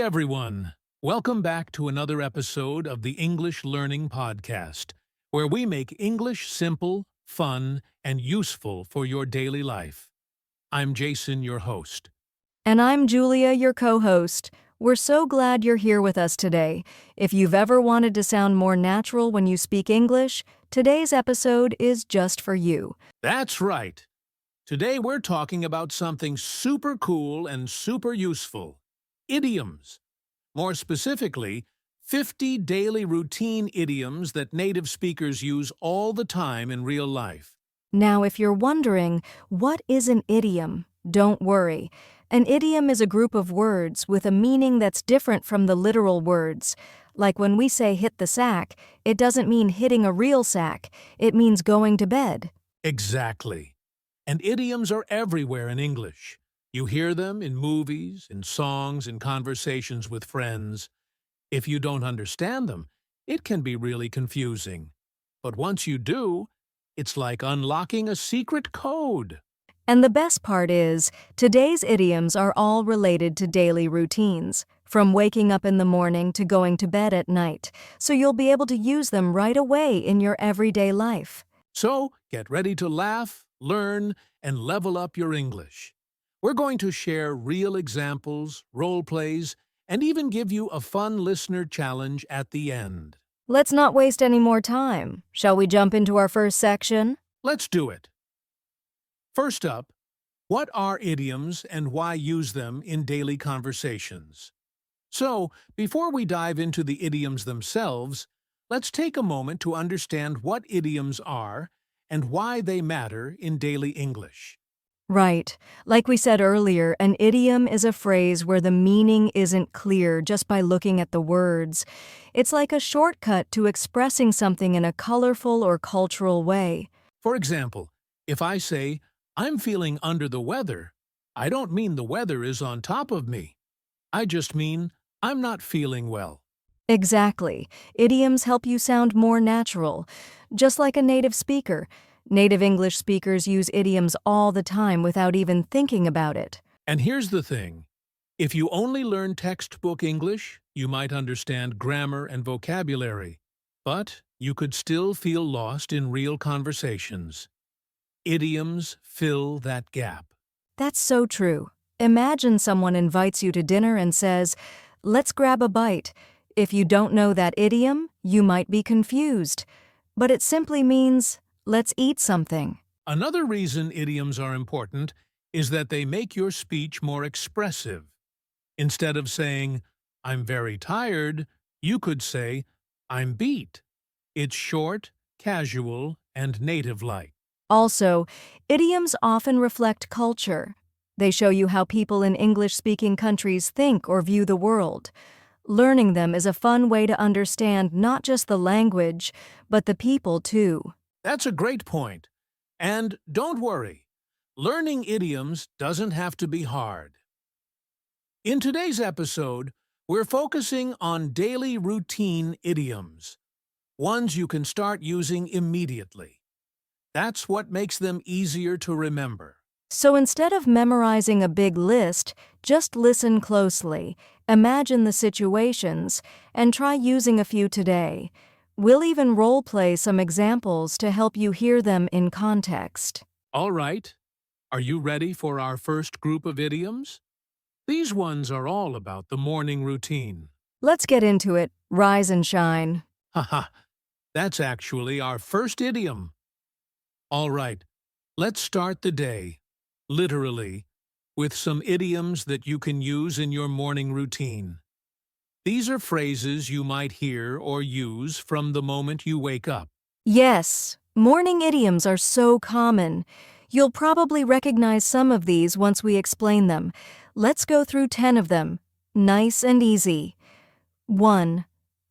everyone. Welcome back to another episode of the English Learning Podcast, where we make English simple, fun, and useful for your daily life. I'm Jason, your host. And I'm Julia, your co-host. We're so glad you're here with us today. If you've ever wanted to sound more natural when you speak English, today's episode is just for you. That's right. Today we're talking about something super cool and super useful. Idioms. More specifically, 50 daily routine idioms that native speakers use all the time in real life. Now, if you're wondering, what is an idiom? Don't worry. An idiom is a group of words with a meaning that's different from the literal words. Like when we say hit the sack, it doesn't mean hitting a real sack. It means going to bed. Exactly. And idioms are everywhere in English. You hear them in movies, in songs, in conversations with friends. If you don't understand them, it can be really confusing. But once you do, it's like unlocking a secret code. And the best part is, today's idioms are all related to daily routines, from waking up in the morning to going to bed at night, so you'll be able to use them right away in your everyday life. So, get ready to laugh, learn, and level up your English. We're going to share real examples, role plays, and even give you a fun listener challenge at the end. Let's not waste any more time. Shall we jump into our first section? Let's do it. First up, what are idioms and why use them in daily conversations? So, before we dive into the idioms themselves, let's take a moment to understand what idioms are and why they matter in daily English. Right. Like we said earlier, an idiom is a phrase where the meaning isn't clear just by looking at the words. It's like a shortcut to expressing something in a colorful or cultural way. For example, if I say, "I'm feeling under the weather," I don't mean the weather is on top of me. I just mean I'm not feeling well. Exactly. Idioms help you sound more natural. Just like a native speaker. Native English speakers use idioms all the time without even thinking about it. And here's the thing. If you only learn textbook English, you might understand grammar and vocabulary, but you could still feel lost in real conversations. Idioms fill that gap. That's so true. Imagine someone invites you to dinner and says, "Let's grab a bite." If you don't know that idiom, you might be confused. But it simply means, let's eat something. Another reason idioms are important is that they make your speech more expressive. Instead of saying, "I'm very tired," you could say, "I'm beat." It's short, casual, and native-like. Also, idioms often reflect culture. They show you how people in English-speaking countries think or view the world. Learning them is a fun way to understand not just the language, but the people too. That's a great point. And don't worry, learning idioms doesn't have to be hard. In today's episode, we're focusing on daily routine idioms, ones you can start using immediately. That's what makes them easier to remember. So instead of memorizing a big list, just listen closely, imagine the situations, and try using a few today. We'll even role-play some examples to help you hear them in context. All right, are you ready for our first group of idioms? These ones are all about the morning routine. Let's get into it. Rise and shine. Haha, that's actually our first idiom. All right, let's start the day, literally, with some idioms that you can use in your morning routine. These are phrases you might hear or use from the moment you wake up. Yes, morning idioms are so common. You'll probably recognize some of these once we explain them. Let's go through 10 of them. Nice and easy. 1.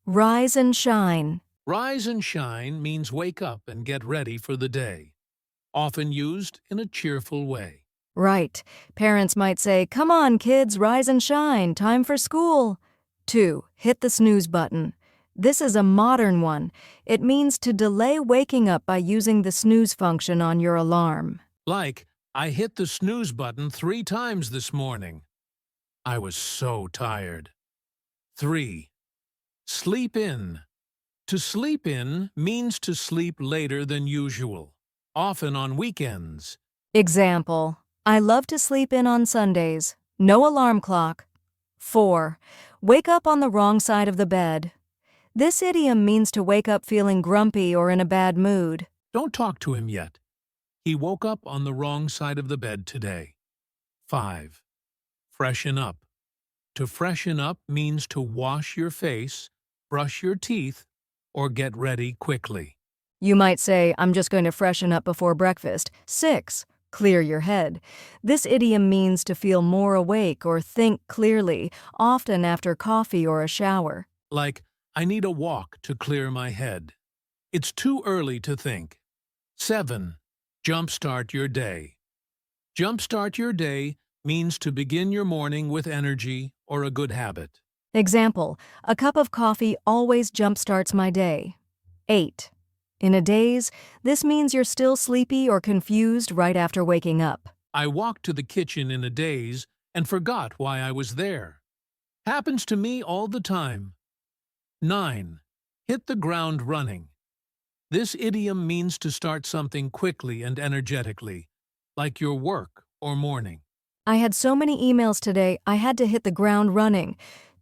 Rise and shine. Rise and shine means wake up and get ready for the day, often used in a cheerful way. Right. Parents might say, "Come on, kids, rise and shine. Time for school." 2. Hit the snooze button. This is a modern one. It means to delay waking up by using the snooze function on your alarm. Like, I hit the snooze button 3 times this morning. I was so tired. 3. Sleep in. To sleep in means to sleep later than usual, often on weekends. Example: I love to sleep in on Sundays. No alarm clock. 4. Wake up on the wrong side of the bed. This idiom means to wake up feeling grumpy or in a bad mood. Don't talk to him yet. He woke up on the wrong side of the bed today. 5. Freshen up. To freshen up means to wash your face, brush your teeth, or get ready quickly. You might say, I'm just going to freshen up before breakfast. 6. Clear your head. This idiom means to feel more awake or think clearly, often after coffee or a shower. Like, I need a walk to clear my head. It's too early to think. 7. Jumpstart your day. Jumpstart your day means to begin your morning with energy or a good habit. Example: a cup of coffee always jumpstarts my day. 8. In a daze, this means you're still sleepy or confused right after waking up. I walked to the kitchen in a daze and forgot why I was there. Happens to me all the time. 9. Hit the ground running. This idiom means to start something quickly and energetically, like your work or morning. I had so many emails today, I had to hit the ground running.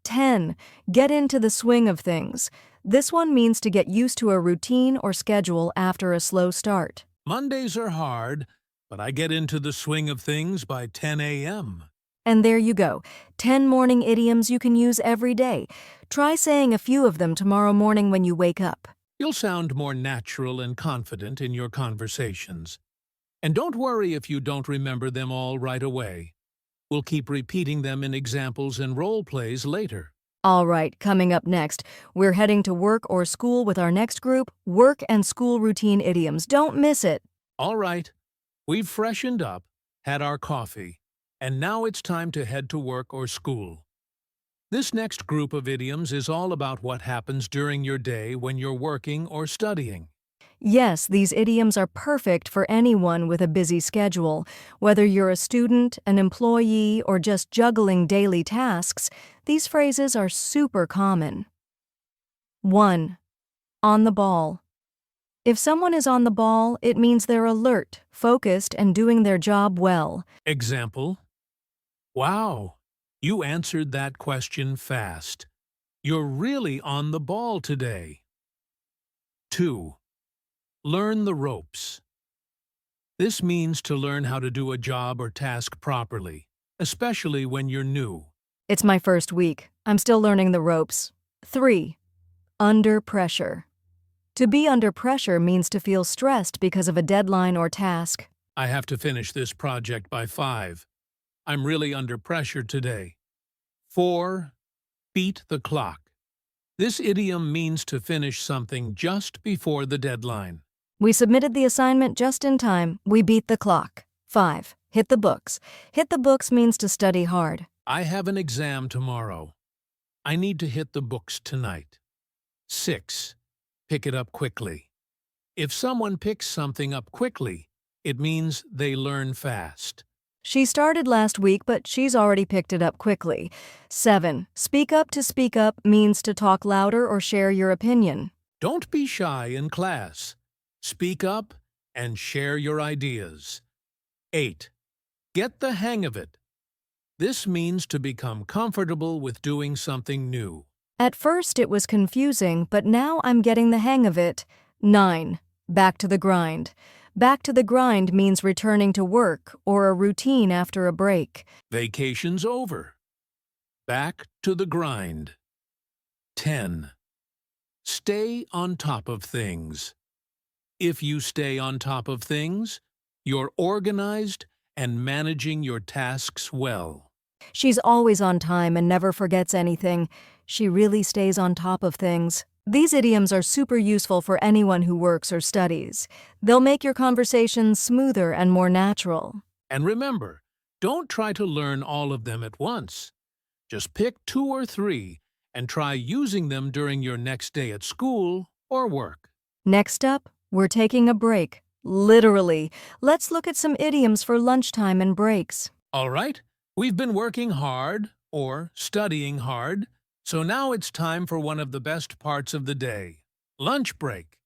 10. Get into the swing of things. This one means to get used to a routine or schedule after a slow start. Mondays are hard, but I get into the swing of things by 10 a.m. And there you go, 10 morning idioms you can use every day. Try saying a few of them tomorrow morning when you wake up. You'll sound more natural and confident in your conversations. And don't worry if you don't remember them all right away. We'll keep repeating them in examples and role plays later. All right, coming up next, we're heading to work or school with our next group, Work and School Routine Idioms. Don't miss it. All right, we've freshened up, had our coffee, and now it's time to head to work or school. This next group of idioms is all about what happens during your day when you're working or studying. Yes, these idioms are perfect for anyone with a busy schedule. Whether you're a student, an employee, or just juggling daily tasks, these phrases are super common. 1. On the ball. If someone is on the ball, it means they're alert, focused, and doing their job well. Example: Wow, you answered that question fast. You're really on the ball today. 2. Learn the ropes. This means to learn how to do a job or task properly, especially when you're new. It's my first week. I'm still learning the ropes. 3. Under pressure. To be under pressure means to feel stressed because of a deadline or task. I have to finish this project by 5. I'm really under pressure today. 4. Beat the clock. This idiom means to finish something just before the deadline. We submitted the assignment just in time. We beat the clock. 5. Hit the books. Hit the books means to study hard. I have an exam tomorrow. I need to hit the books tonight. 6. Pick it up quickly. If someone picks something up quickly, it means they learn fast. She started last week, but she's already picked it up quickly. 7. Speak up. To speak up means to talk louder or share your opinion. Don't be shy in class. Speak up and share your ideas. 8. Get the hang of it. This means to become comfortable with doing something new. At first it was confusing, but now I'm getting the hang of it. 9. Back to the grind. Back to the grind means returning to work or a routine after a break. Vacation's over. Back to the grind. 10. Stay on top of things. If you stay on top of things, you're organized and managing your tasks well. She's always on time and never forgets anything. She really stays on top of things. These idioms are super useful for anyone who works or studies. They'll make your conversations smoother and more natural. And remember, don't try to learn all of them at once. Just pick 2 or 3 and try using them during your next day at school or work. Next up, we're taking a break. Literally. Let's look at some idioms for lunchtime and breaks. All right, we've been working hard or studying hard. So now it's time for one of the best parts of the day, lunch break.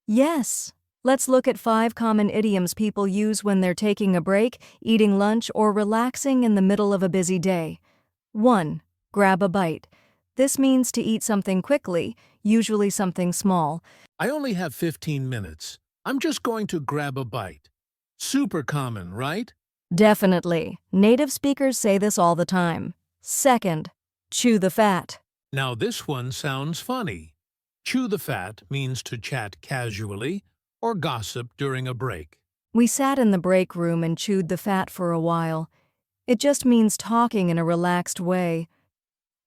Yes. Let's look at 5 common idioms people use when they're taking a break, eating lunch, or relaxing in the middle of a busy day. 1. Grab a bite. This means to eat something quickly, usually something small. I only have 15 minutes. I'm just going to grab a bite. Super common, right? Definitely. Native speakers say this all the time. 2nd. Chew the fat. Now this one sounds funny. Chew the fat means to chat casually or gossip during a break. We sat in the break room and chewed the fat for a while. It just means talking in a relaxed way.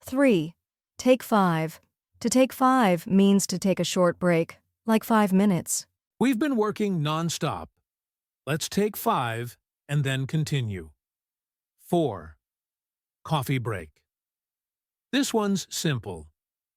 3. Take 5. To take 5 means to take a short break, like 5 minutes. We've been working non-stop. Let's take 5 and then continue. 4. Coffee break. This one's simple.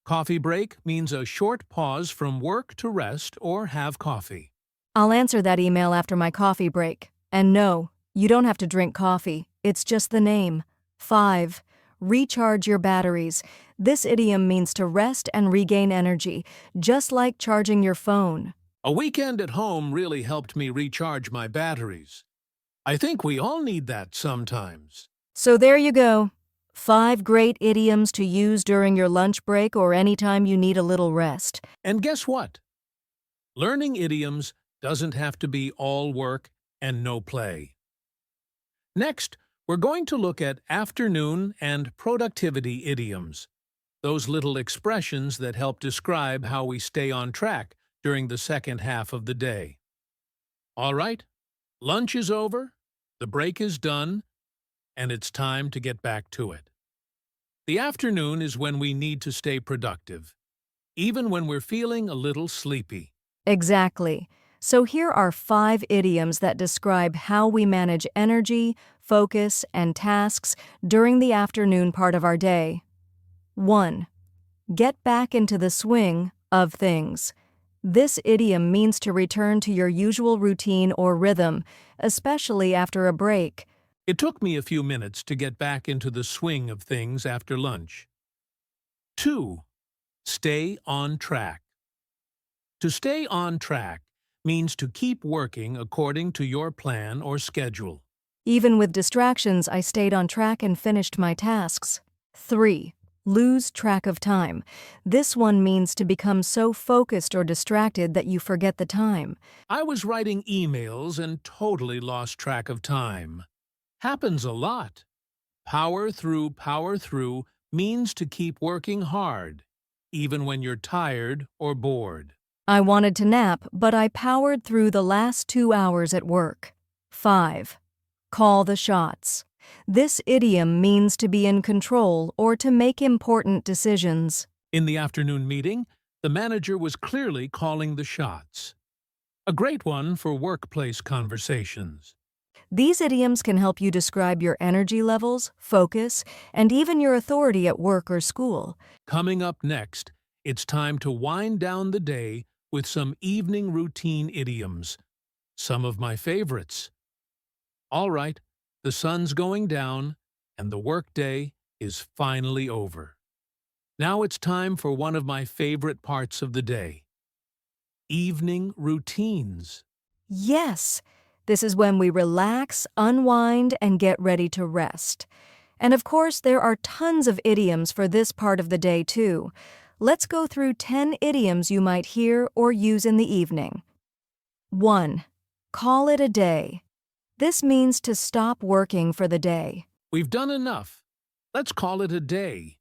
Coffee break means a short pause from work to rest or have coffee. I'll answer that email after my coffee break. And no, you don't have to drink coffee. It's just the name. 5. Recharge your batteries. This idiom means to rest and regain energy, just like charging your phone. A weekend at home really helped me recharge my batteries. I think we all need that sometimes. So there you go. 5 great idioms to use during your lunch break or anytime you need a little rest. And guess what? Learning idioms doesn't have to be all work and no play. Next, we're going to look at afternoon and productivity idioms, those little expressions that help describe how we stay on track during the second half of the day. All right, lunch is over, the break is done, and it's time to get back to it. The afternoon is when we need to stay productive, even when we're feeling a little sleepy. Exactly. So here are 5 idioms that describe how we manage energy, focus, and tasks during the afternoon part of our day. 1. Get back into the swing of things. This idiom means to return to your usual routine or rhythm, especially after a break. It took me a few minutes to get back into the swing of things after lunch. 2. Stay on track. To stay on track means to keep working according to your plan or schedule. Even with distractions, I stayed on track and finished my tasks. 3. Lose track of time. This one means to become so focused or distracted that you forget the time. I was writing emails and totally lost track of time. Happens a lot. Power through means to keep working hard, even when you're tired or bored. I wanted to nap, but I powered through the last 2 hours at work. 5. Call the shots. This idiom means to be in control or to make important decisions. In the afternoon meeting, the manager was clearly calling the shots. A great one for workplace conversations. These idioms can help you describe your energy levels, focus, and even your authority at work or school. Coming up next, it's time to wind down the day with some evening routine idioms, some of my favorites. All right, the sun's going down, and the workday is finally over. Now it's time for one of my favorite parts of the day, evening routines. Yes, this is when we relax, unwind, and get ready to rest. And of course, there are tons of idioms for this part of the day, too. Let's go through 10 idioms you might hear or use in the evening. 1. Call it a day. This means to stop working for the day. We've done enough. Let's call it a day.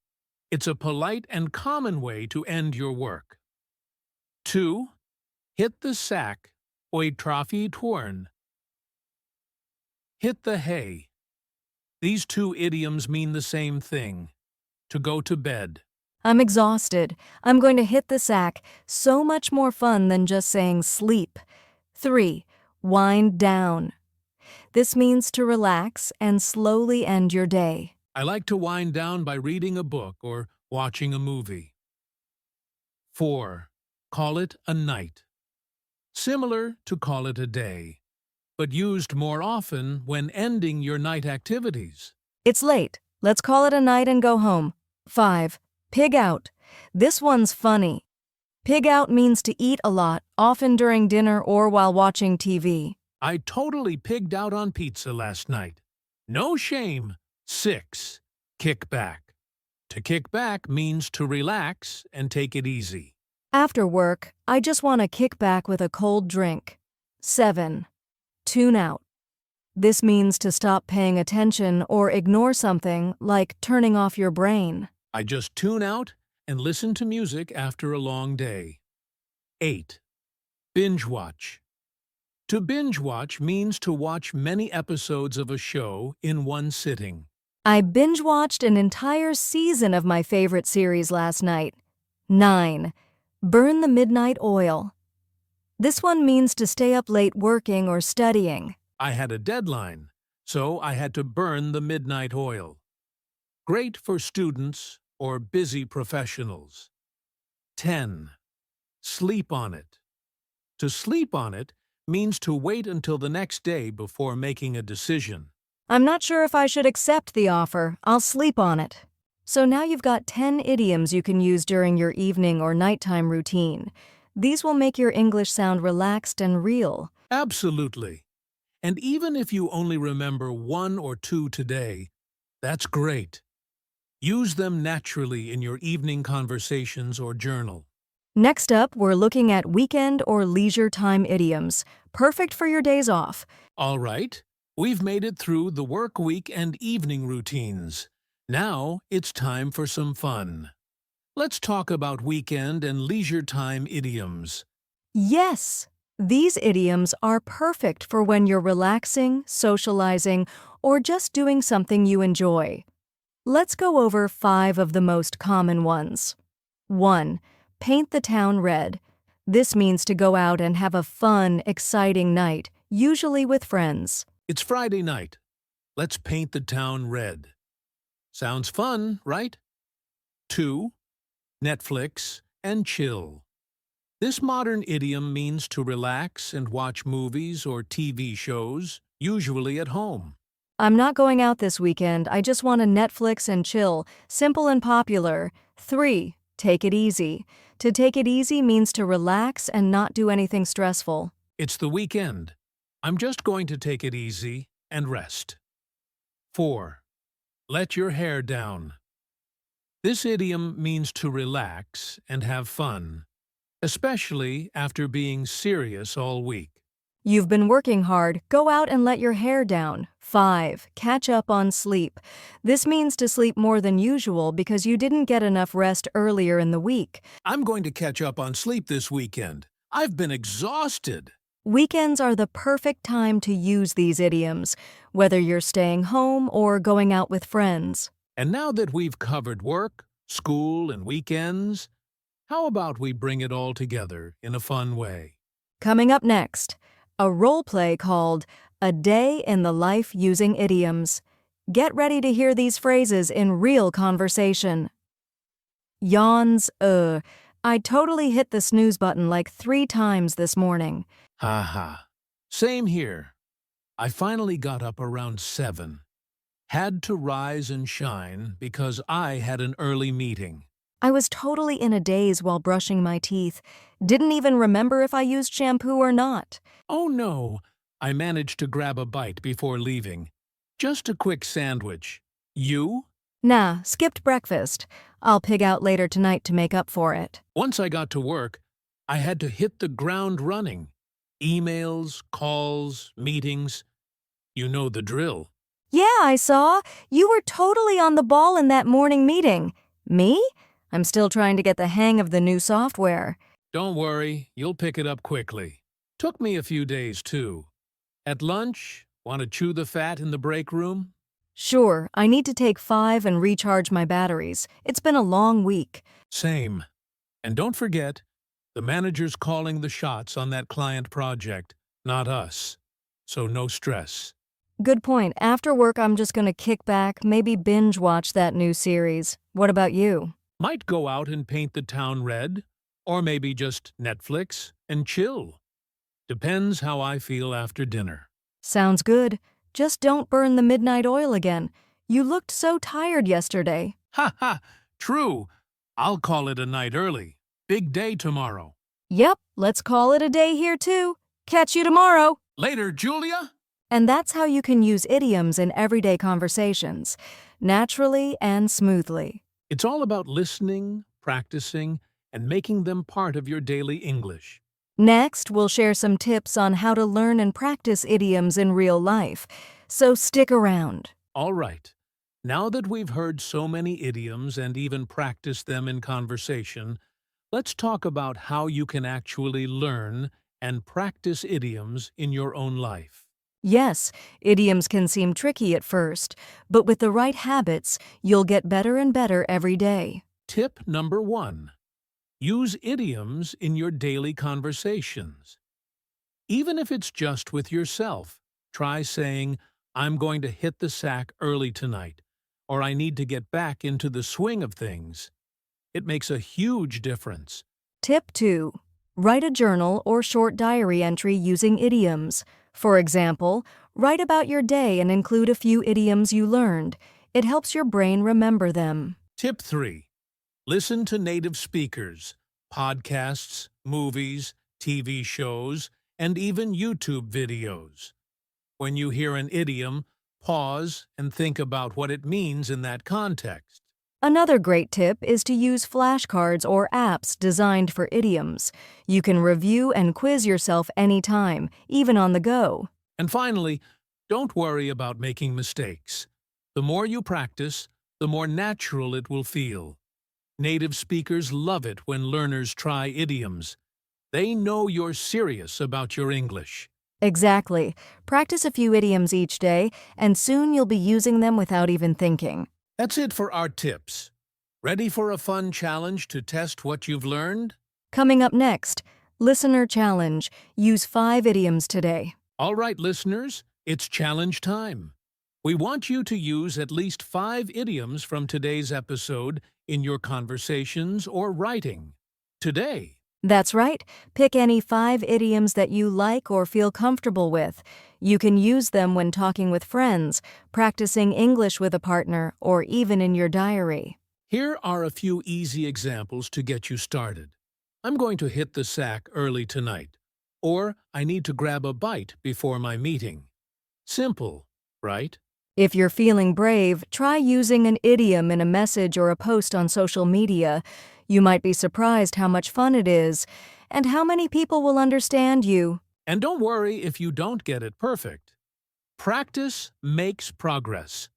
It's a polite and common way to end your work. 2. Hit the sack, oi traffi twern. Hit the hay. These 2 idioms mean the same thing, to go to bed. I'm exhausted. I'm going to hit the sack. So much more fun than just saying sleep. 3. Wind down. This means to relax and slowly end your day. I like to wind down by reading a book or watching a movie. 4. Call it a night. Similar to call it a day, but used more often when ending your night activities. It's late. Let's call it a night and go home. 5. Pig out. This one's funny. Pig out means to eat a lot, often during dinner or while watching TV. I totally pigged out on pizza last night. No shame. 6. Kick back. To kick back means to relax and take it easy. After work, I just want to kick back with a cold drink. 7. Tune out. This means to stop paying attention or ignore something, like turning off your brain. I just tune out and listen to music after a long day. 8. Binge watch. To binge watch means to watch many episodes of a show in one sitting. I binge-watched an entire season of my favorite series last night. 9. Burn the midnight oil. This one means to stay up late working or studying. I had a deadline, so I had to burn the midnight oil. Great for students or busy professionals. 10. Sleep on it. To sleep on it means to wait until the next day before making a decision. I'm not sure if I should accept the offer. I'll sleep on it. So now you've got 10 idioms you can use during your evening or nighttime routine. These will make your English sound relaxed and real. Absolutely. And even if you only remember 1 or 2 today, that's great. Use them naturally in your evening conversations or journal. Next up, we're looking at weekend or leisure time idioms, perfect for your days off. All right, we've made it through the work week and evening routines. Now it's time for some fun. Let's talk about weekend and leisure time idioms. Yes! These idioms are perfect for when you're relaxing, socializing, or just doing something you enjoy. Let's go over 5 of the most common ones. 1. Paint the town red. This means to go out and have a fun, exciting night, usually with friends. It's Friday night. Let's paint the town red. Sounds fun, right? 2. Netflix and chill. This modern idiom means to relax and watch movies or TV shows, usually at home. I'm not going out this weekend, I just want to Netflix and chill, simple and popular. 3. Take it easy. To take it easy means to relax and not do anything stressful. It's the weekend. I'm just going to take it easy and rest. 4. Let your hair down. This idiom means to relax and have fun, especially after being serious all week. You've been working hard, go out and let your hair down. 5. Catch up on sleep. This means to sleep more than usual because you didn't get enough rest earlier in the week. I'm going to catch up on sleep this weekend. I've been exhausted. Weekends are the perfect time to use these idioms, whether you're staying home or going out with friends. And now that we've covered work, school, and weekends, how about we bring it all together in a fun way? Coming up next, a role play called A Day in the Life Using Idioms. Get ready to hear these phrases in real conversation. Yawns, I totally hit the snooze button like 3 times this morning. Ha. Same here. I finally got up around 7. Had to rise and shine because I had an early meeting. I was totally in a daze while brushing my teeth. Didn't even remember if I used shampoo or not. Oh no, I managed to grab a bite before leaving. Just a quick sandwich. You? Nah, skipped breakfast. I'll pig out later tonight to make up for it. Once I got to work, I had to hit the ground running. Emails, calls, meetings. You know the drill. Yeah, I saw. You were totally on the ball in that morning meeting. Me? I'm still trying to get the hang of the new software. Don't worry, you'll pick it up quickly. Took me a few days, too. At lunch, want to chew the fat in the break room? Sure, I need to take 5 and recharge my batteries. It's been a long week. Same. And don't forget, the manager's calling the shots on that client project, not us. So no stress. Good point. After work, I'm just gonna kick back, maybe binge watch that new series. What about you? Might go out and paint the town red, or maybe just Netflix and chill. Depends how I feel after dinner. Sounds good. Just don't burn the midnight oil again. You looked so tired yesterday. Ha! True. I'll call it a night early. Big day tomorrow. Yep, let's call it a day here too. Catch you tomorrow. Later, Julia. And that's how you can use idioms in everyday conversations, naturally and smoothly. It's all about listening, practicing, and making them part of your daily English. Next, we'll share some tips on how to learn and practice idioms in real life. So stick around. All right. Now that we've heard so many idioms and even practiced them in conversation, let's talk about how you can actually learn and practice idioms in your own life. Yes, idioms can seem tricky at first, but with the right habits, you'll get better and better every day. Tip number 1. Use idioms in your daily conversations. Even if it's just with yourself, try saying, "I'm going to hit the sack early tonight," or "I need to get back into the swing of things." It makes a huge difference. Tip 2. Write a journal or short diary entry using idioms. For example, write about your day and include a few idioms you learned. It helps your brain remember them. Tip 3. Listen to native speakers, podcasts, movies, TV shows, and even YouTube videos. When you hear an idiom, pause and think about what it means in that context. Another great tip is to use flashcards or apps designed for idioms. You can review and quiz yourself anytime, even on the go. And finally, don't worry about making mistakes. The more you practice, the more natural it will feel. Native speakers love it when learners try idioms. They know you're serious about your English. Exactly. Practice a few idioms each day, and soon you'll be using them without even thinking. That's it for our tips. Ready for a fun challenge to test what you've learned? Coming up next, Listener Challenge. Use 5 idioms today. All right, listeners, it's challenge time. We want you to use at least 5 idioms from today's episode in your conversations or writing. Today. That's right. Pick any 5 idioms that you like or feel comfortable with. You can use them when talking with friends, practicing English with a partner, or even in your diary. Here are a few easy examples to get you started. I'm going to hit the sack early tonight. Or, I need to grab a bite before my meeting. Simple, right? If you're feeling brave, try using an idiom in a message or a post on social media. You might be surprised how much fun it is, and how many people will understand you. And don't worry if you don't get it perfect. Practice makes progress.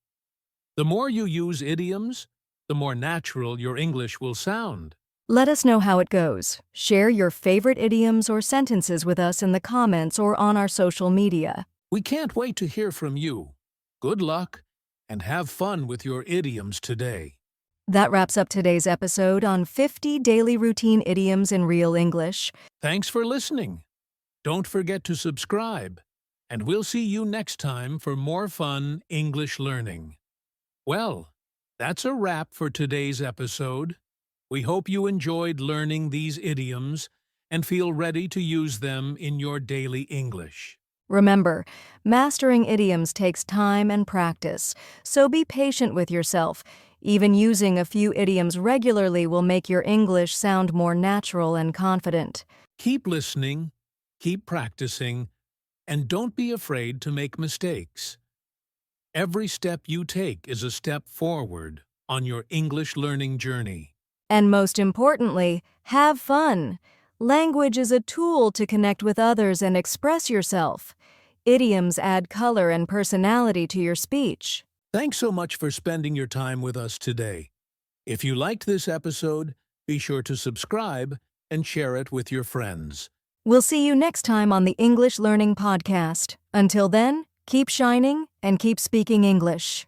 The more you use idioms, the more natural your English will sound. Let us know how it goes. Share your favorite idioms or sentences with us in the comments or on our social media. We can't wait to hear from you. Good luck, and have fun with your idioms today. That wraps up today's episode on 50 daily routine idioms in real English. Thanks for listening. Don't forget to subscribe, and we'll see you next time for more fun English learning. Well, that's a wrap for today's episode. We hope you enjoyed learning these idioms and feel ready to use them in your daily English. Remember, mastering idioms takes time and practice, so be patient with yourself. Even using a few idioms regularly will make your English sound more natural and confident. Keep listening, keep practicing, and don't be afraid to make mistakes. Every step you take is a step forward on your English learning journey. And most importantly, have fun. Language is a tool to connect with others and express yourself. Idioms add color and personality to your speech. Thanks so much for spending your time with us today. If you liked this episode, be sure to subscribe and share it with your friends. We'll see you next time on the English Learning Podcast. Until then, keep shining and keep speaking English.